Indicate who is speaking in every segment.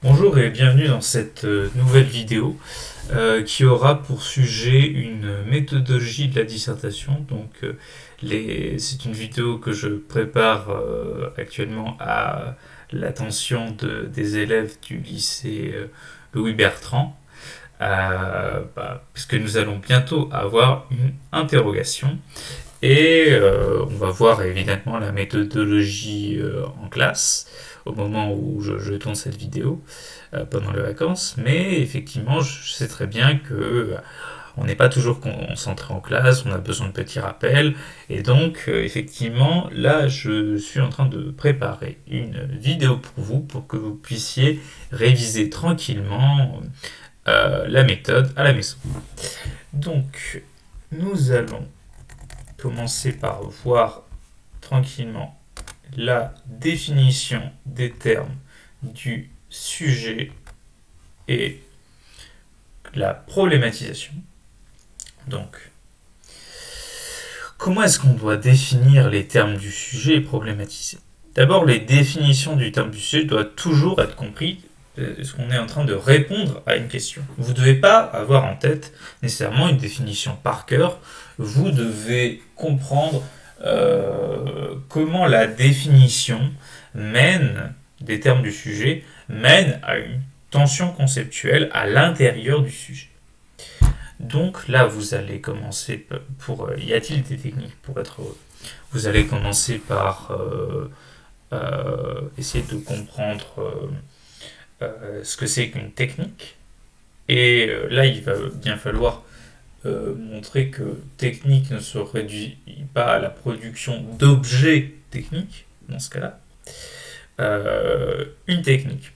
Speaker 1: Bonjour et bienvenue dans cette nouvelle vidéo qui aura pour sujet une méthodologie de la dissertation. C'est une vidéo que je prépare actuellement à l'attention des élèves du lycée Louis Bertrand, puisque nous allons bientôt avoir une interrogation. Et on va voir évidemment la méthodologie en classe au moment où je tourne cette vidéo pendant les vacances. Mais effectivement, je sais très bien que on n'est pas toujours concentré en classe, on a besoin de petits rappels. Et donc, effectivement, là, je suis en train de préparer une vidéo pour vous pour que vous puissiez réviser tranquillement la méthode à la maison. Donc, nous allons commencer par voir tranquillement la définition des termes du sujet et la problématisation. Donc, comment est-ce qu'on doit définir les termes du sujet et problématiser? D'abord, les définitions du terme du sujet doivent toujours être compris est-ce qu'on est en train de répondre à une question. Vous ne devez pas avoir en tête nécessairement une définition par cœur. Vous devez comprendre comment la définition mène des termes du sujet mène à une tension conceptuelle à l'intérieur du sujet. Donc là, vous allez commencer y a-t-il des techniques pour être heureux? Vous allez commencer par essayer de comprendre ce que c'est qu'une technique. Et là, il va bien falloir montrer que technique ne se réduit pas à la production d'objets techniques, dans ce cas-là. Une technique.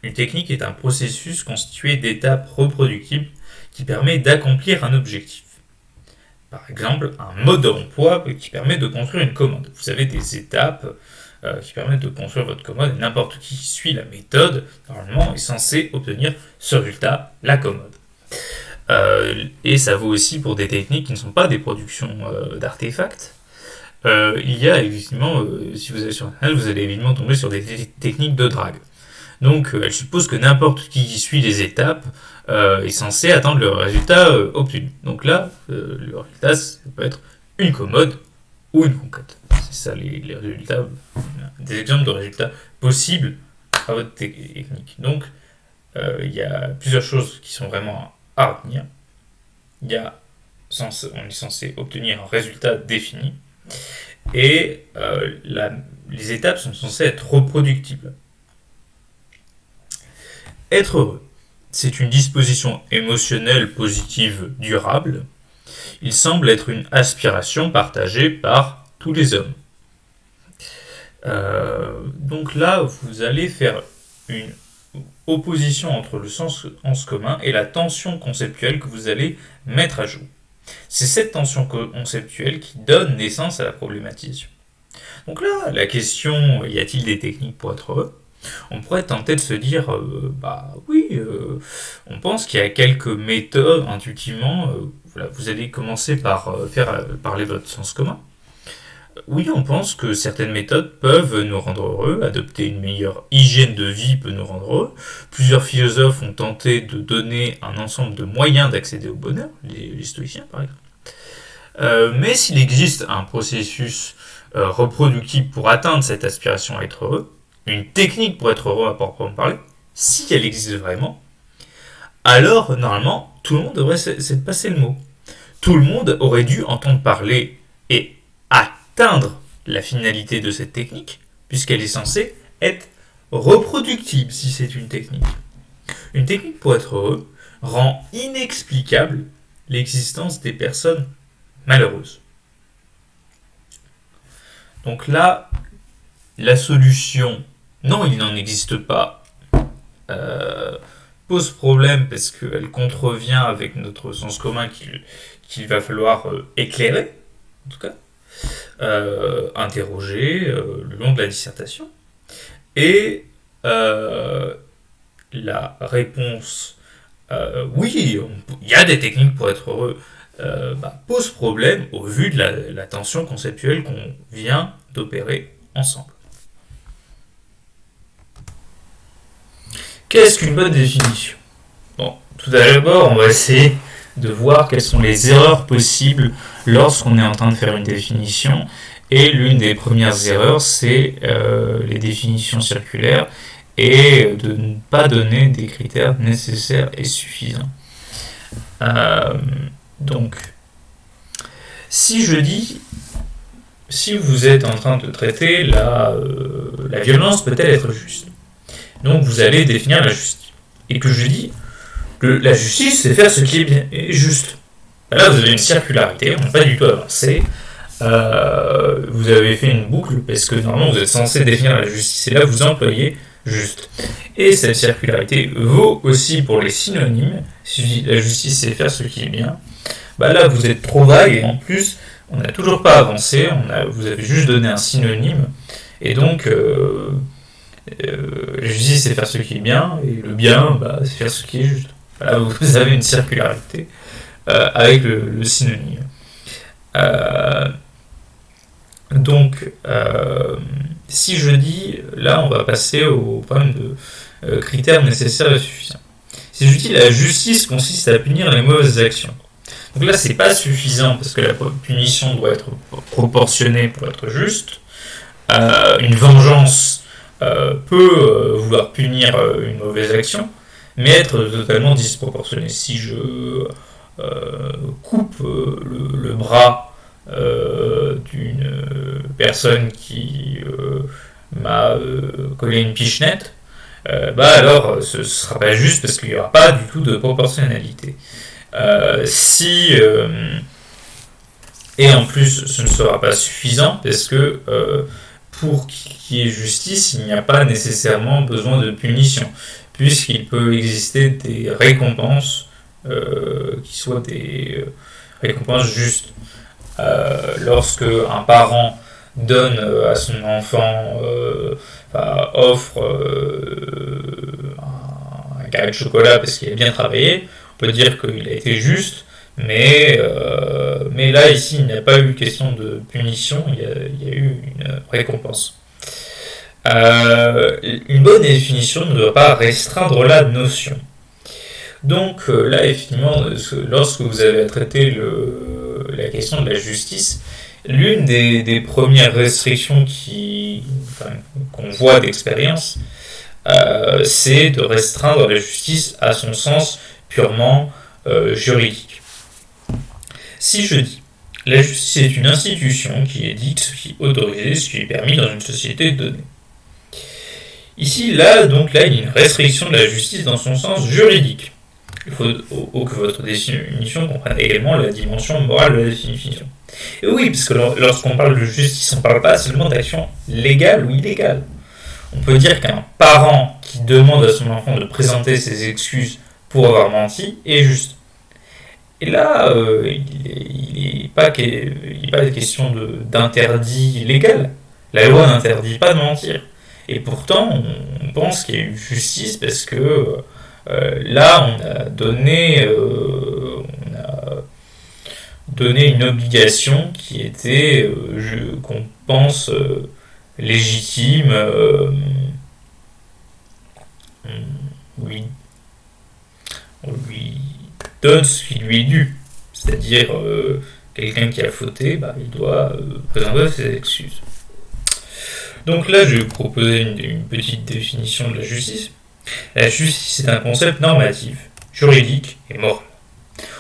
Speaker 1: Une technique est un processus constitué d'étapes reproductibles qui permet d'accomplir un objectif. Par exemple, un mode d'emploi qui permet de construire une commande. Vous avez des étapes qui permettent de construire votre commode et n'importe qui suit la méthode, normalement, est censé obtenir ce résultat, la commode. Et ça vaut aussi pour des techniques qui ne sont pas des productions d'artefacts. Il y a évidemment, si vous allez sur Internet, vous allez évidemment tomber sur des techniques de drague. Donc, elle suppose que n'importe qui suit les étapes est censé atteindre le résultat obtenu. Donc là, le résultat, ça peut être une commode ou une conquête. C'est ça les résultats, des exemples de résultats possibles à votre technique. Donc, il y a plusieurs choses qui sont vraiment à retenir. On est censé obtenir un résultat défini et les étapes sont censées être reproductibles. Être heureux, c'est une disposition émotionnelle positive durable. Il semble être une aspiration partagée par tous les hommes. Donc là, vous allez faire une opposition entre le sens commun et la tension conceptuelle que vous allez mettre à jour. C'est cette tension conceptuelle qui donne naissance à la problématisation. Donc là, la question, y a-t-il des techniques pour être heureux? On pourrait tenter de se dire, on pense qu'il y a quelques méthodes intuitivement. Vous allez commencer par faire parler votre sens commun. Oui, on pense que certaines méthodes peuvent nous rendre heureux, adopter une meilleure hygiène de vie peut nous rendre heureux. Plusieurs philosophes ont tenté de donner un ensemble de moyens d'accéder au bonheur, les stoïciens par exemple. Mais s'il existe un processus reproductible pour atteindre cette aspiration à être heureux, une technique pour être heureux à proprement parler, si elle existe vraiment, alors normalement tout le monde devrait se passer le mot. Tout le monde aurait dû entendre parler et atteindre la finalité de cette technique, puisqu'elle est censée être reproductible si c'est une technique. Une technique pour être heureux rend inexplicable l'existence des personnes malheureuses. Donc là, la solution, non, il n'en existe pas, pose problème parce qu'elle contrevient avec notre sens commun qu'il va falloir éclairer, en tout cas, interroger le long de la dissertation. Et la réponse, oui, il y a des techniques pour être heureux, pose problème au vu de la tension conceptuelle qu'on vient d'opérer ensemble. Qu'est-ce qu'une bonne définition? Bon, tout d'abord, on va essayer de voir quelles sont les erreurs possibles lorsqu'on est en train de faire une définition. Et l'une des premières erreurs, c'est les définitions circulaires et de ne pas donner des critères nécessaires et suffisants. Donc, si vous êtes en train de traiter la violence peut-elle être juste? Donc vous allez définir la justice. Et que je dis que la justice, c'est faire ce qui est bien et juste. Là, vous avez une circularité, on n'a pas du tout avancé. Vous avez fait une boucle, parce que normalement, vous êtes censé définir la justice, et là, vous employez juste. Et cette circularité vaut aussi pour les synonymes. Si je dis la justice, c'est faire ce qui est bien, là, vous êtes trop vague, et en plus, on n'a toujours pas avancé, vous avez juste donné un synonyme, et donc... la justice, c'est faire ce qui est bien, et le bien, c'est faire ce qui est juste. Voilà, vous avez une circularité avec le synonyme. Donc, si je dis, là, on va passer au problème de critères nécessaires et suffisants. Si je dis la justice consiste à punir les mauvaises actions. Donc là, c'est pas suffisant parce que la punition doit être proportionnée pour être juste. Une vengeance peut vouloir punir une mauvaise action, mais être totalement disproportionné. Si je coupe le bras d'une personne qui m'a collé une pichenette, alors ce ne sera pas juste parce qu'il n'y aura pas du tout de proportionnalité. Et en plus, ce ne sera pas suffisant parce que pour qu'il y ait justice, il n'y a pas nécessairement besoin de punition, puisqu'il peut exister des récompenses qui soient des récompenses justes. Lorsque un parent donne à son enfant, offre un carré de chocolat parce qu'il a bien travaillé, on peut dire qu'il a été juste, mais là, ici, il n'y a pas eu question de punition, il y a eu une récompense. Une bonne définition ne doit pas restreindre la notion. Donc là, effectivement, lorsque vous avez traité la question de la justice, l'une des premières restrictions qu'on voit d'expérience, c'est de restreindre la justice à son sens purement juridique. Si je dis la justice est une institution qui édicte ce qui est autorisé, ce qui est permis dans une société donnée. Ici, là, il y a une restriction de la justice dans son sens juridique. Il faut que votre définition comprenne également la dimension morale de la définition. Et oui, parce que lorsqu'on parle de justice, on ne parle pas seulement d'action légale ou illégale. On peut dire qu'un parent qui demande à son enfant de présenter ses excuses pour avoir menti est juste. Et là, il n'est pas question d'interdit légal. La loi n'interdit pas de mentir. Et pourtant, on pense qu'il y a eu justice parce que là, on a donné une obligation qui était, qu'on pense, légitime. On lui donne ce qui lui est dû. C'est-à-dire, quelqu'un qui a fauté, il doit présenter ses excuses. Donc là, je vais vous proposer une petite définition de la justice. La justice est un concept normatif, juridique et moral.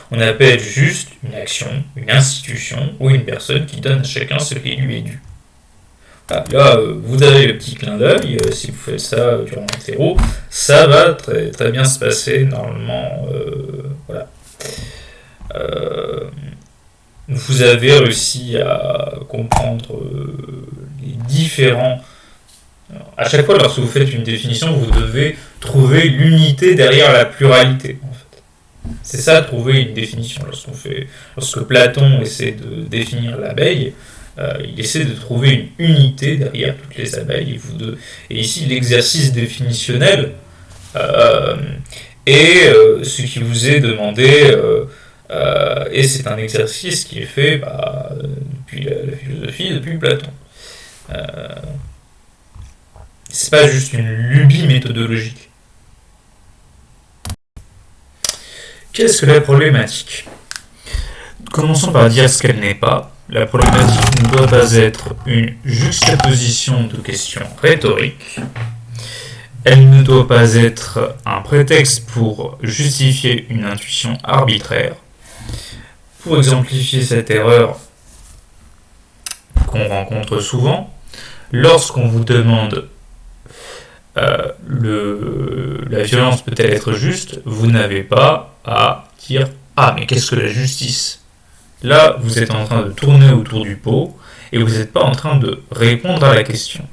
Speaker 1: On appelle juste une action, une institution ou une personne qui donne à chacun ce qui lui est dû. Voilà, là, vous avez le petit clin d'œil, si vous faites ça durant l'interro, ça va très, très bien se passer normalement. Voilà. Vous avez réussi à comprendre les différents... À chaque fois, lorsque vous faites une définition, vous devez trouver l'unité derrière la pluralité. En fait. C'est ça, trouver une définition. Lorsque Platon essaie de définir l'abeille, il essaie de trouver une unité derrière toutes les abeilles. Et ici, l'exercice définitionnel est ce qui vous est demandé... et c'est un exercice qui est fait depuis la philosophie, depuis Platon. C'est pas juste une lubie méthodologique. Qu'est-ce que la problématique? Commençons par dire ce qu'elle n'est pas. La problématique ne doit pas être une juxtaposition de questions rhétoriques. Elle ne doit pas être un prétexte pour justifier une intuition arbitraire. Pour exemplifier cette erreur qu'on rencontre souvent, lorsqu'on vous demande la violence peut-elle être juste, vous n'avez pas à dire « Ah, mais qu'est-ce que la justice ?» Là, vous êtes en train de tourner autour du pot et vous n'êtes pas en train de répondre à la question.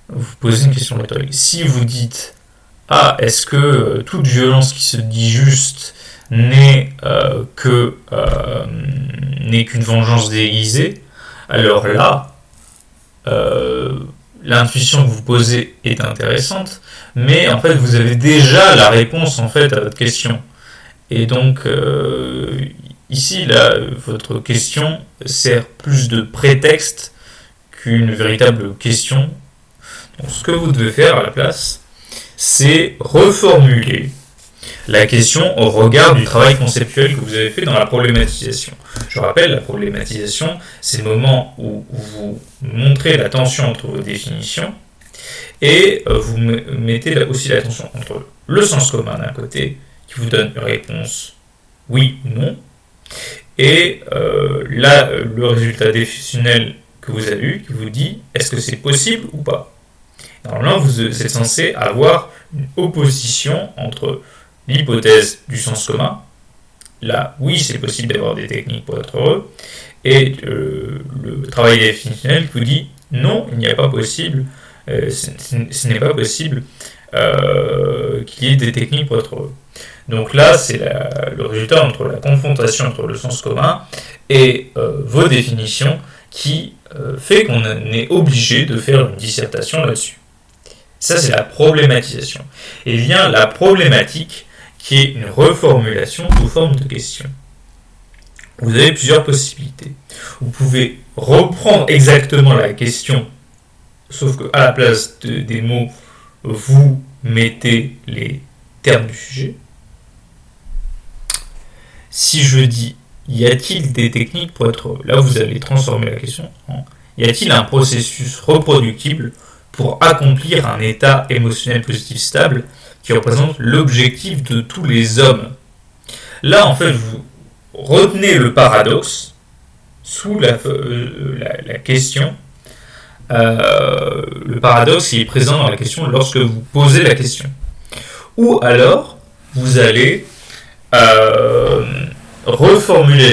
Speaker 1: Vous posez une question rhétorique. Si vous dites « Ah, est-ce que toute violence qui se dit juste n'est qu'une vengeance déguisée ?» Alors là, l'intuition que vous posez est intéressante, mais en fait vous avez déjà la réponse en fait à votre question. Et donc ici là, votre question sert plus de prétexte qu'une véritable question. Donc ce que vous devez faire à la place, c'est reformuler la question au regard du travail conceptuel que vous avez fait dans la problématisation. Je rappelle, la problématisation, c'est le moment où vous montrez la tension entre vos définitions et vous mettez aussi la tension entre le sens commun d'un côté, qui vous donne une réponse oui ou non, et là, le résultat décisionnel que vous avez eu, qui vous dit est-ce que c'est possible ou pas. Normalement, vous êtes censé avoir une opposition entre l'hypothèse du sens commun, là, oui, c'est possible d'avoir des techniques pour être heureux, et le travail définitionnel qui vous dit non, il n'y a pas possible, ce n'est pas possible qu'il y ait des techniques pour être heureux. Donc là, c'est le résultat entre la confrontation entre le sens commun et vos définitions qui fait qu'on est obligé de faire une dissertation là-dessus. Ça, c'est la problématisation. Et vient la problématique qui est une reformulation sous forme de question. Vous avez plusieurs possibilités. Vous pouvez reprendre exactement la question, sauf qu'à la place des mots, vous mettez les termes du sujet. Si je dis « y a-t-il des techniques pour être heureux ?» Là, vous allez transformer la question en « y a-t-il un processus reproductible pour accomplir un état émotionnel positif stable qui représente l'objectif de tous les hommes ?» Là, en fait, vous retenez le paradoxe sous la question. Le paradoxe qui est présent dans la question lorsque vous posez la question. Ou alors, vous allez reposer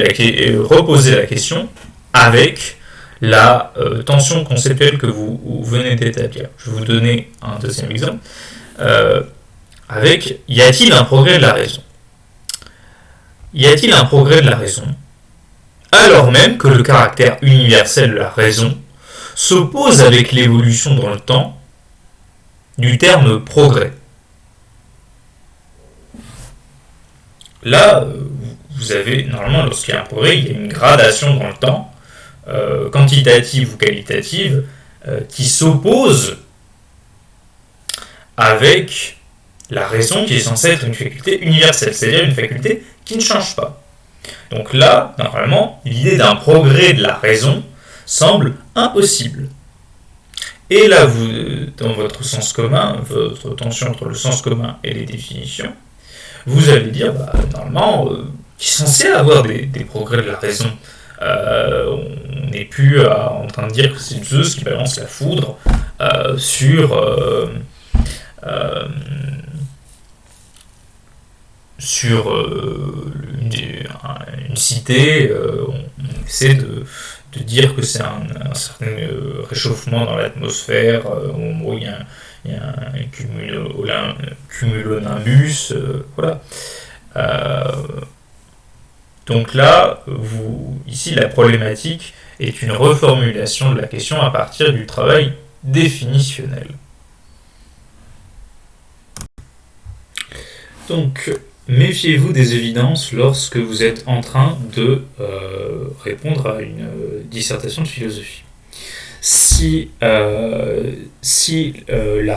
Speaker 1: la question avec la tension conceptuelle que vous venez d'établir. Je vais vous donner un deuxième exemple. Avec « y a-t-il un progrès de la raison ?» Y a-t-il un progrès de la raison, alors même que le caractère universel de la raison s'oppose avec l'évolution dans le temps du terme progrès? Là, vous avez, normalement, lorsqu'il y a un progrès, il y a une gradation dans le temps, quantitative ou qualitative, qui s'oppose avec la raison qui est censée être une faculté universelle, c'est-à-dire une faculté qui ne change pas. Donc là, normalement, l'idée d'un progrès de la raison semble impossible. Et là, vous, dans votre sens commun, votre tension entre le sens commun et les définitions, vous allez dire, normalement, il est censé avoir des progrès de la raison. On n'est plus en train de dire que c'est Zeus qui balance la foudre sur une cité. On essaie de dire que c'est un certain réchauffement dans l'atmosphère, où il y a un cumulonimbus, voilà. Donc là, ici, la problématique est une reformulation de la question à partir du travail définitionnel. Donc, méfiez-vous des évidences lorsque vous êtes en train de répondre à une dissertation de philosophie. Si la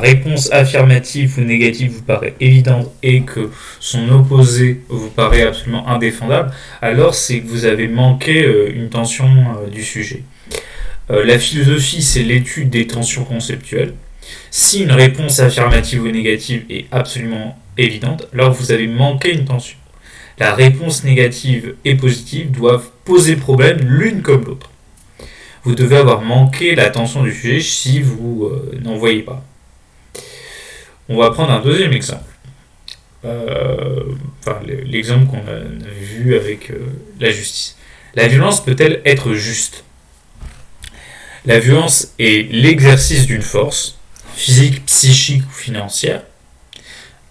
Speaker 1: réponse affirmative ou négative vous paraît évidente et que son opposé vous paraît absolument indéfendable, alors c'est que vous avez manqué une tension du sujet. La philosophie, c'est l'étude des tensions conceptuelles. Si une réponse affirmative ou négative est absolument évidente, alors vous avez manqué une tension. La réponse négative et positive doivent poser problème l'une comme l'autre. Vous devez avoir manqué la tension du sujet si vous n'en voyez pas. On va prendre un deuxième exemple. L'exemple qu'on a vu avec la justice. La violence peut-elle être juste? La violence est l'exercice d'une force, physique, psychique ou financière.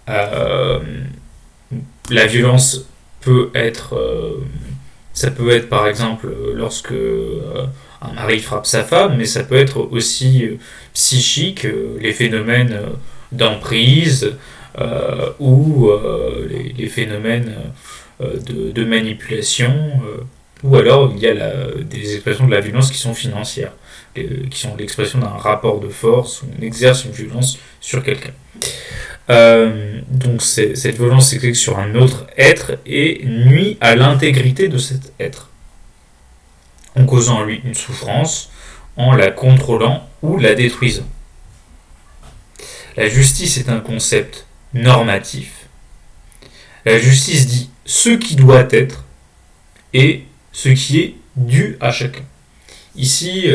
Speaker 1: La violence ça peut être par exemple lorsque un mari frappe sa femme, mais ça peut être aussi psychique, les phénomènes d'emprise ou les phénomènes de manipulation, ou alors il y a des expressions de la violence qui sont financières, qui sont l'expression d'un rapport de force où on exerce une violence sur quelqu'un. Donc cette violence s'exerce sur un autre être et nuit à l'intégrité de cet être, en causant en lui une souffrance, en la contrôlant ou la détruisant. La justice est un concept normatif. La justice dit ce qui doit être et ce qui est dû à chacun. Ici,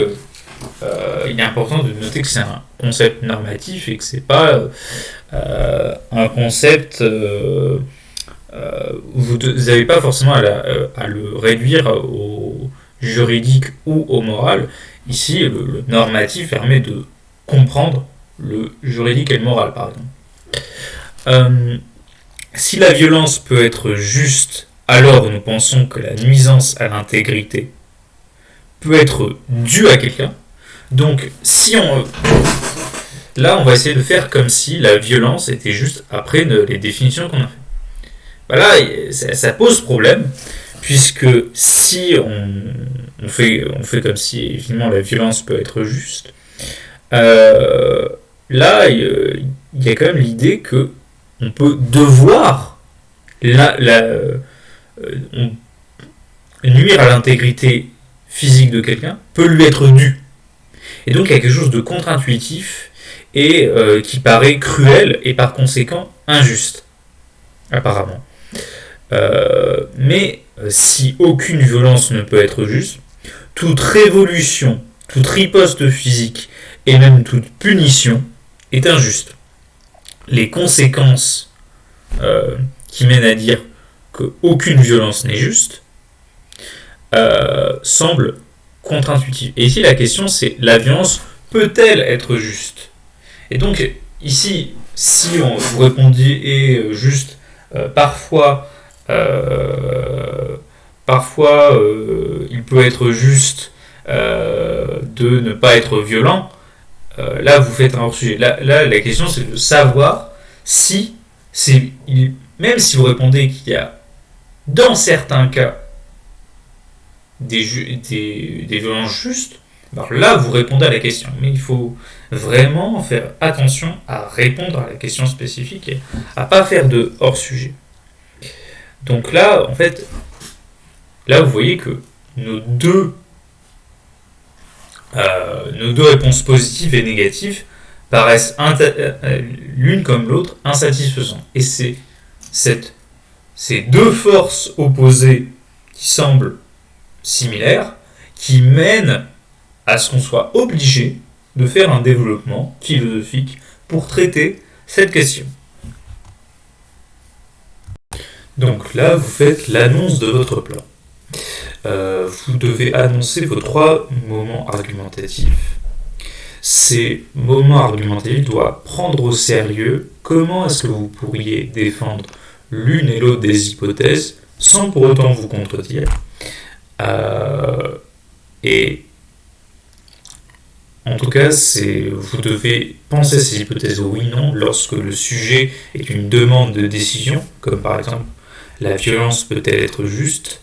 Speaker 1: il est important de noter que c'est un concept normatif et que c'est pas un concept vous n'avez pas forcément à le réduire au juridique ou au moral. Ici, le normatif permet de comprendre le juridique et le moral, par exemple. Si la violence peut être juste, alors nous pensons que la nuisance à l'intégrité peut être due à quelqu'un. Donc, là, on va essayer de faire comme si la violence était juste après les définitions qu'on a fait. Voilà, ça pose problème, puisque si on fait comme si évidemment la violence peut être juste, là, il y a quand même l'idée que on peut devoir nuire à l'intégrité physique de quelqu'un, peut lui être dû. Et donc il y a quelque chose de contre-intuitif et qui paraît cruel et par conséquent injuste, apparemment. Mais si aucune violence ne peut être juste, toute révolution, toute riposte physique et même toute punition est injuste. Les conséquences qui mènent à dire qu'aucune violence n'est juste semblent contre-intuitives. Et ici la question c'est, la violence peut-elle être juste? Et donc ici, si vous répondiez juste parfois il peut être juste de ne pas être violent, là vous faites un hors-sujet. Là la question c'est de savoir si même si vous répondez qu'il y a dans certains cas des violences justes, alors là vous répondez à la question, mais il faut vraiment faire attention à répondre à la question spécifique et à pas faire de hors-sujet. Donc là, en fait, là vous voyez que nos deux réponses positives et négatives paraissent l'une comme l'autre insatisfaisantes. Et c'est ces deux forces opposées qui semblent similaires qui mènent à ce qu'on soit obligé de faire un développement philosophique pour traiter cette question. Donc là, vous faites l'annonce de votre plan. Vous devez annoncer vos 3 moments argumentatifs. Ces moments argumentatifs doivent prendre au sérieux comment est-ce que vous pourriez défendre l'une et l'autre des hypothèses sans pour autant vous contredire. Et en tout cas, vous devez penser ces hypothèses oui-non lorsque le sujet est une demande de décision, comme par exemple la violence peut-elle être juste,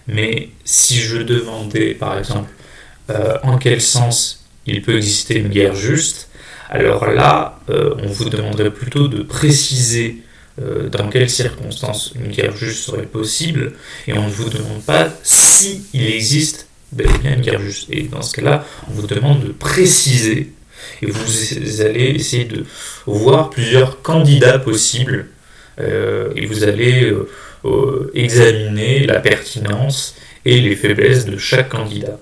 Speaker 1: mais si je demandais par exemple en quel sens il peut exister une guerre juste, alors là, on vous demanderait plutôt de préciser dans quelles circonstances une guerre juste serait possible, et on ne vous demande pas si il existe bel et bien une guerre juste. Et dans ce cas-là, on vous demande de préciser, et vous allez essayer de voir plusieurs candidats possibles, et vous allez examiner la pertinence et les faiblesses de chaque candidat.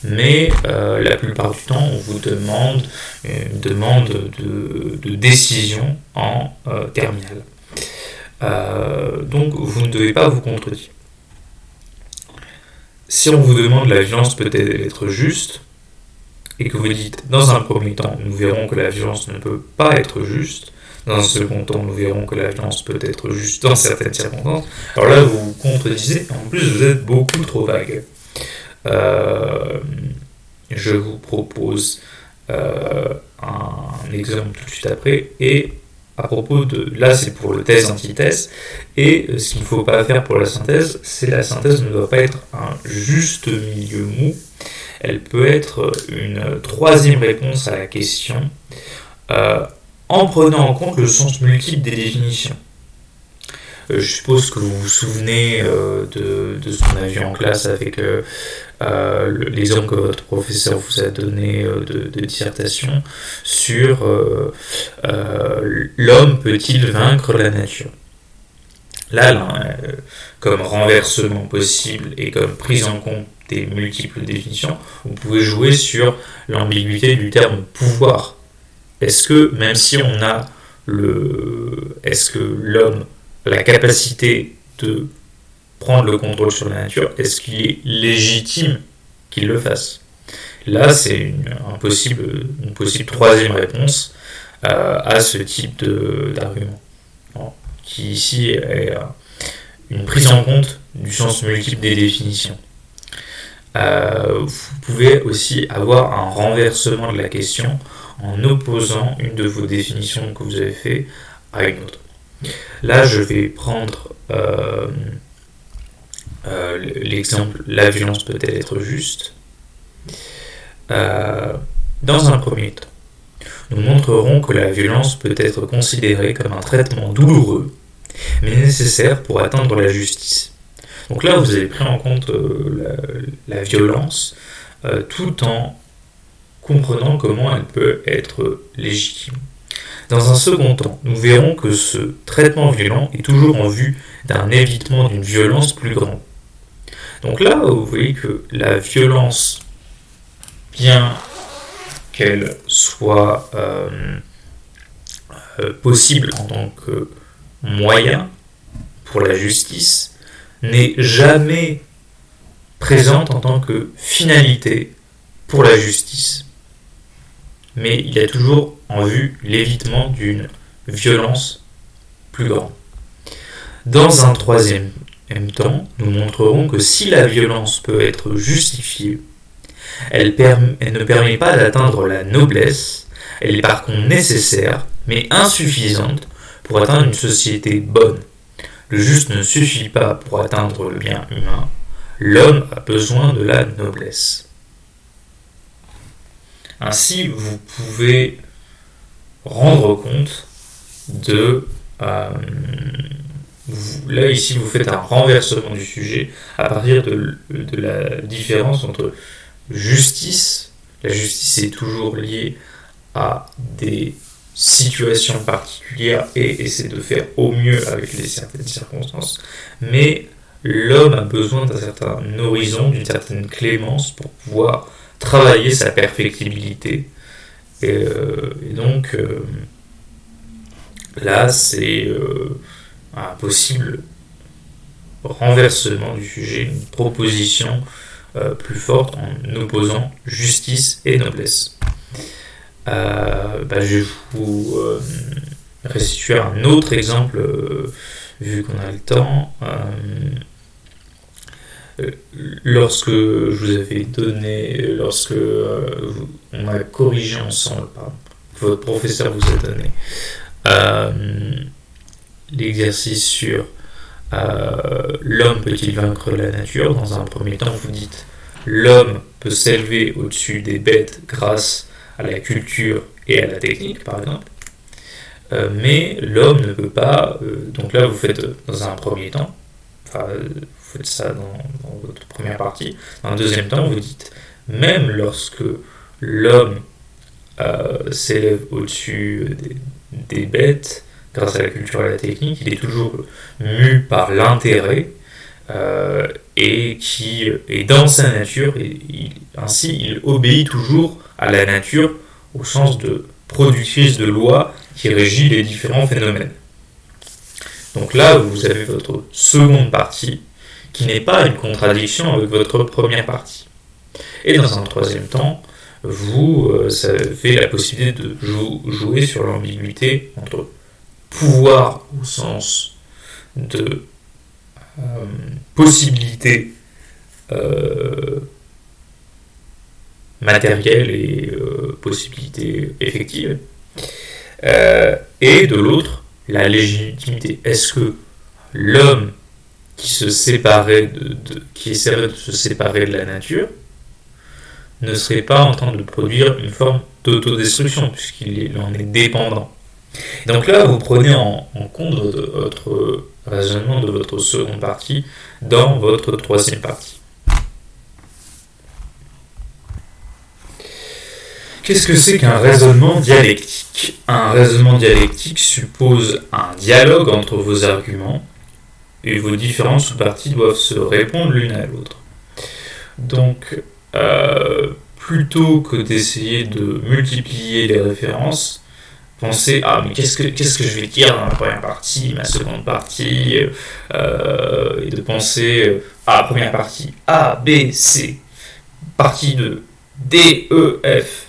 Speaker 1: Mais la plupart du temps, on vous demande une demande de décision en terminale. Donc vous ne devez pas vous contredire. Si on vous demande la violence peut-elle être juste, et que vous dites dans un premier temps, nous verrons que la violence ne peut pas être juste, dans un second temps, nous verrons que la violence peut être juste dans certaines circonstances, alors là vous vous contredisez, en plus vous êtes beaucoup trop vague. Je vous propose un exemple tout de suite après, et à propos de... Là, c'est pour le thèse-antithèse, et ce qu'il ne faut pas faire pour la synthèse, c'est la synthèse ne doit pas être un juste milieu mou, elle peut être une troisième réponse à la question, en prenant en compte le sens multiple des définitions. Je suppose que vous vous souvenez de ce qu'on a vu en classe avec l'exemple que votre professeur vous a donné de dissertation sur l'homme peut-il vaincre la nature. Là, comme renversement possible et comme prise en compte des multiples définitions, vous pouvez jouer sur l'ambiguïté du terme pouvoir. Est-ce que, même si on a est-ce que l'homme a la capacité de prendre le contrôle sur la nature, est-ce qu'il est légitime qu'il le fasse? Là, c'est une possible troisième réponse à ce type d'argument, qui ici est une prise en compte du sens multiple des définitions. Vous pouvez aussi avoir un renversement de la question en opposant une de vos définitions que vous avez fait à une autre. Là, je vais prendre l'exemple « la violence peut-elle être juste ?» Dans un premier temps, nous montrerons que la violence peut être considérée comme un traitement douloureux, mais nécessaire pour atteindre la justice. Donc là, vous avez pris en compte la violence, tout en comprenant comment elle peut être légitime. Dans un second temps, nous verrons que ce traitement violent est toujours en vue d'un évitement d'une violence plus grande. Donc là, vous voyez que la violence, bien qu'elle soit possible en tant que moyen pour la justice, n'est jamais présente en tant que finalité pour la justice. Mais il y a toujours en vue l'évitement d'une violence plus grande. Dans un troisième temps, nous montrerons que si la violence peut être justifiée, elle ne permet pas d'atteindre la noblesse, elle est par contre nécessaire, mais insuffisante pour atteindre une société bonne. Le juste ne suffit pas pour atteindre le bien humain, l'homme a besoin de la noblesse. Ainsi, vous pouvez rendre compte de... là, ici, vous faites un renversement du sujet à partir de la différence entre justice. La justice est toujours liée à des situations particulières et essaie de faire au mieux avec certaines circonstances. Mais l'homme a besoin d'un certain horizon, d'une certaine clémence pour pouvoir travailler sa perfectibilité. Et donc, là, c'est un possible renversement du sujet, une proposition plus forte en opposant justice et noblesse. Je vais vous restituer un autre exemple, vu qu'on a le temps. Lorsque je vous avais donné, lorsque on a corrigé ensemble, votre professeur vous a donné l'exercice sur l'homme peut-il vaincre la nature. Dans un premier temps, vous dites l'homme peut s'élever au-dessus des bêtes grâce à la culture et à la technique, par exemple. Mais l'homme ne peut pas. Donc là, vous faites dans un premier temps, vous faites ça dans votre première partie. Dans un deuxième temps, vous dites même lorsque l'homme s'élève au-dessus des bêtes, grâce à la culture et à la technique, il est toujours mu par l'intérêt et qui est dans sa nature, et ainsi il obéit toujours à la nature au sens de productrice de lois qui régit les différents phénomènes. Donc là, vous avez votre seconde partie qui n'est pas une contradiction avec votre première partie. Et dans un troisième temps, vous avez la possibilité de jouer sur l'ambiguïté entre pouvoir au sens de possibilité matérielle et possibilité effective, et de l'autre, la légitimité. Est-ce que l'homme qui essaierait de se séparer de la nature ne serait pas en train de produire une forme d'autodestruction, puisqu'il en est dépendant? Donc là, vous prenez en compte votre raisonnement de votre seconde partie dans votre troisième partie. Qu'est-ce que c'est qu'un raisonnement dialectique? Un raisonnement dialectique suppose un dialogue entre vos arguments et vos différentes sous-parties doivent se répondre l'une à l'autre. Donc, plutôt que d'essayer de multiplier les références, pensez mais qu'est-ce que je vais dire dans ma première partie, ma seconde partie, et de penser première partie A, B, C, partie 2, D, E, F.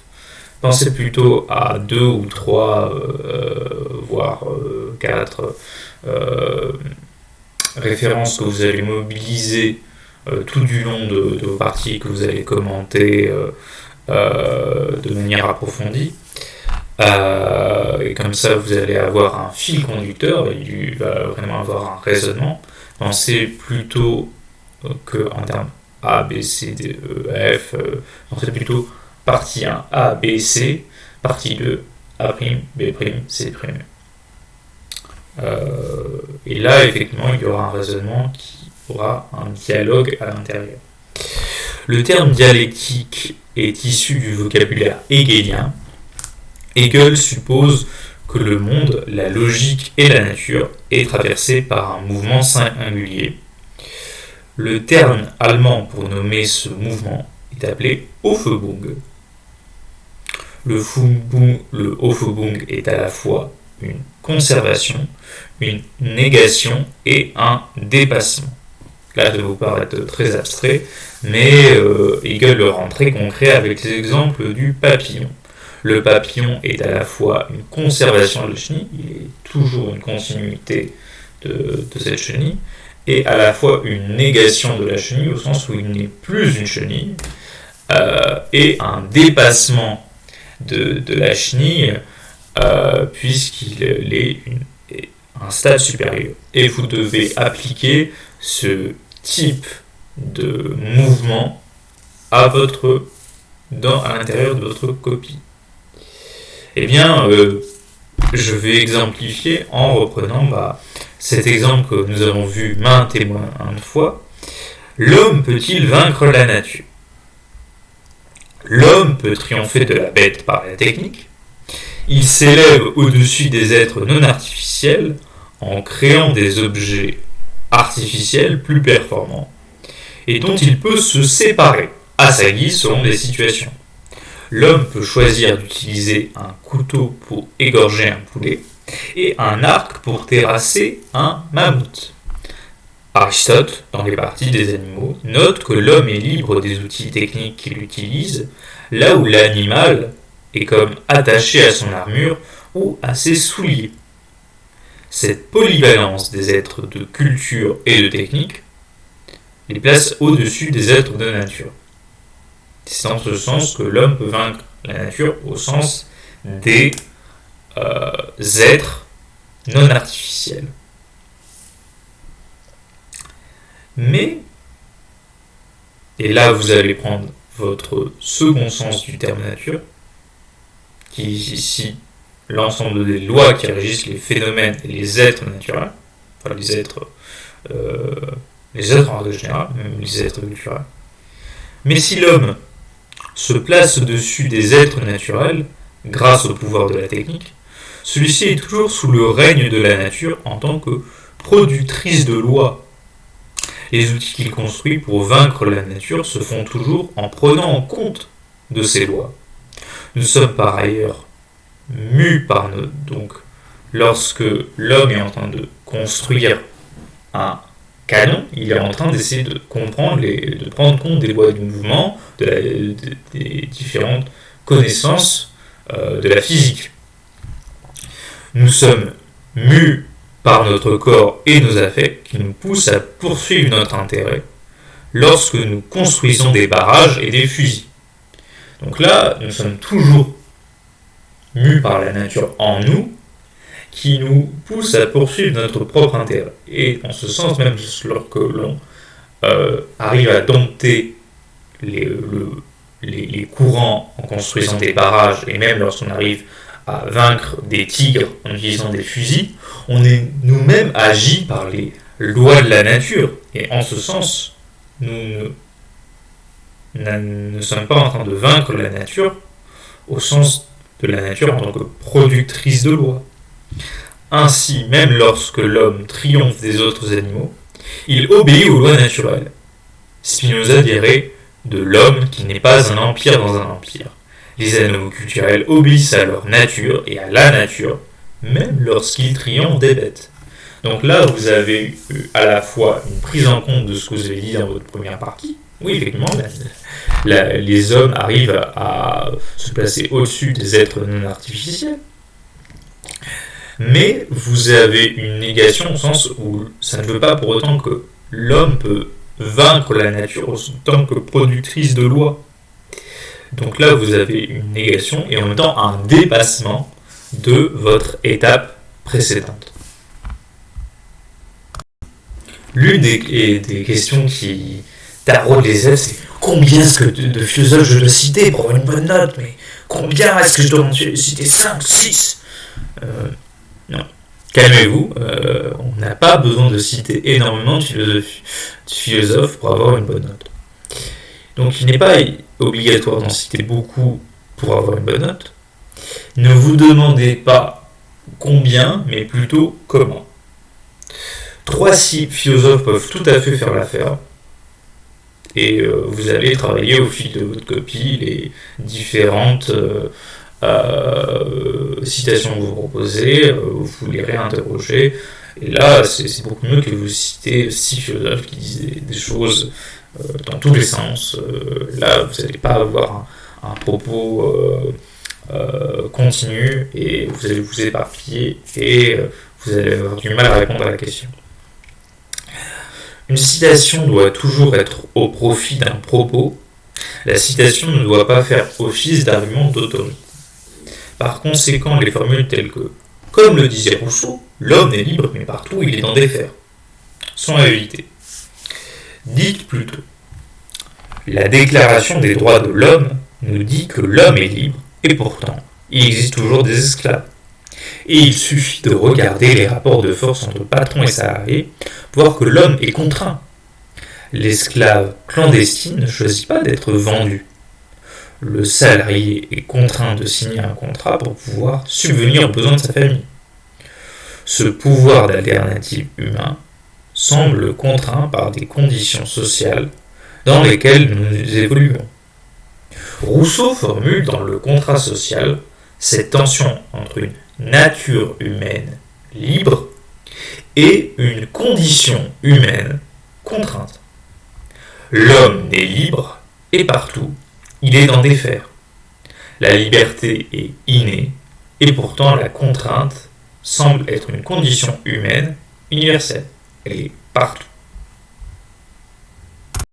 Speaker 1: Pensez plutôt à 2 ou 3, voire 4 références que vous allez mobiliser tout du long de vos parties, que vous allez commenter de manière approfondie. Et comme ça, vous allez avoir un fil conducteur, il va vraiment avoir un raisonnement. Pensez plutôt qu'en termes A, B, C, D, E, F, pensez plutôt partie 1, A, B, C, partie 2, A', B', C'. Et là, effectivement, il y aura un raisonnement qui aura un dialogue à l'intérieur. Le terme dialectique est issu du vocabulaire hegelien. Hegel suppose que le monde, la logique et la nature est traversé par un mouvement singulier. Le terme allemand pour nommer ce mouvement est appelé Aufhebung. Le Aufhebung est à la fois une conservation, une négation et un dépassement. Là, ça va vous paraître très abstrait, mais Hegel le rend très concret avec les exemples du papillon. Le papillon est à la fois une conservation de la chenille, il est toujours une continuité de cette chenille, et à la fois une négation de la chenille, au sens où il n'est plus une chenille, et un dépassement de la chenille, puisqu'il est un stade supérieur. Et vous devez appliquer ce type de mouvement à l'intérieur de votre copie. Eh bien, je vais exemplifier en reprenant cet exemple que nous avons vu maintes et maintes fois. L'homme peut-il vaincre la nature? L'homme peut triompher de la bête par la technique. Il s'élève au-dessus des êtres non artificiels en créant des objets artificiels plus performants et dont il peut se séparer à sa guise selon des situations. L'homme peut choisir d'utiliser un couteau pour égorger un poulet et un arc pour terrasser un mammouth. Aristote, dans les parties des animaux, note que l'homme est libre des outils techniques qu'il utilise, là où l'animal est comme attaché à son armure ou à ses souliers. Cette polyvalence des êtres de culture et de technique les place au-dessus des êtres de nature. C'est dans ce sens que l'homme peut vaincre la nature au sens des êtres non artificiels. Et là, vous allez prendre votre second sens du terme nature, qui est ici l'ensemble des lois qui régissent les phénomènes et les êtres naturels, enfin les êtres en règle générale, même les êtres culturels. Mais si l'homme se place au-dessus des êtres naturels, grâce au pouvoir de la technique, celui-ci est toujours sous le règne de la nature en tant que productrice de lois. Les outils qu'il construit pour vaincre la nature se font toujours en prenant en compte de ces lois. Nous sommes par ailleurs mus par donc lorsque l'homme est en train de construire un canon, il est en train d'essayer de comprendre, de prendre compte des lois du mouvement, des différentes connaissances de la physique. Nous sommes mus par notre corps et nos affects qui nous poussent à poursuivre notre intérêt lorsque nous construisons des barrages et des fusils. Donc là, nous sommes toujours mus par la nature en nous qui nous pousse à poursuivre notre propre intérêt. Et en ce sens, même lorsque l'on arrive à dompter les courants en construisant des barrages, et même lorsqu'on arrive à vaincre des tigres en utilisant des fusils, on est nous-mêmes agis par les lois de la nature. Et en ce sens, nous ne sommes pas en train de vaincre la nature au sens de la nature en tant que productrice de lois. Ainsi, même lorsque l'homme triomphe des autres animaux, il obéit aux lois naturelles. Spinoza dirait de l'homme qui n'est pas un empire dans un empire. Les animaux culturels obéissent à leur nature et à la nature, même lorsqu'ils triomphent des bêtes. Donc là, vous avez eu à la fois une prise en compte de ce que vous avez dit dans votre première partie. Oui, effectivement, les hommes arrivent à se placer au-dessus des êtres non artificiels. Mais vous avez une négation au sens où ça ne veut pas pour autant que l'homme peut vaincre la nature en tant que productrice de lois. Donc là, vous avez une négation et en même temps un dépassement de votre étape précédente. L'une des questions qui taraudent les élèves, c'est combien est-ce que de philosophes je dois citer pour avoir une bonne note, mais combien est-ce que je dois citer 5, 6 Non. Calmez-vous, on n'a pas besoin de citer énormément de philosophes pour avoir une bonne note. Donc il n'est pas obligatoire d'en citer beaucoup pour avoir une bonne note. Ne vous demandez pas combien, mais plutôt comment. 3-6 philosophes peuvent tout à fait faire l'affaire. Et vous allez travailler au fil de votre copie les différentes citations que vous proposez, vous les réinterrogez. Et là, c'est beaucoup mieux que vous citez 6 philosophes qui disent des choses dans tous les sens. Là, vous n'allez pas avoir un propos continu et vous allez vous éparpiller et vous allez avoir du mal à répondre à la question. Une citation doit toujours être au profit d'un propos. La citation ne doit pas faire office d'argument d'autorité. Par conséquent, les formules telles que « Comme le disait Rousseau, l'homme est libre, mais partout il est dans des fers » sont à éviter. Dites plutôt « La déclaration des droits de l'homme nous dit que l'homme est libre, et pourtant, il existe toujours des esclaves. Et il suffit de regarder les rapports de force entre patron et salarié pour voir que l'homme est contraint. L'esclave clandestine ne choisit pas d'être vendu. Le salarié est contraint de signer un contrat pour pouvoir subvenir aux besoins de sa famille. Ce pouvoir d'alternative humain semble contraint par des conditions sociales dans lesquelles nous évoluons. Rousseau formule dans le contrat social cette tension entre une nature humaine libre et une condition humaine contrainte. L'homme n'est libre et partout, il est dans des fers. La liberté est innée et pourtant la contrainte semble être une condition humaine universelle. Elle est partout.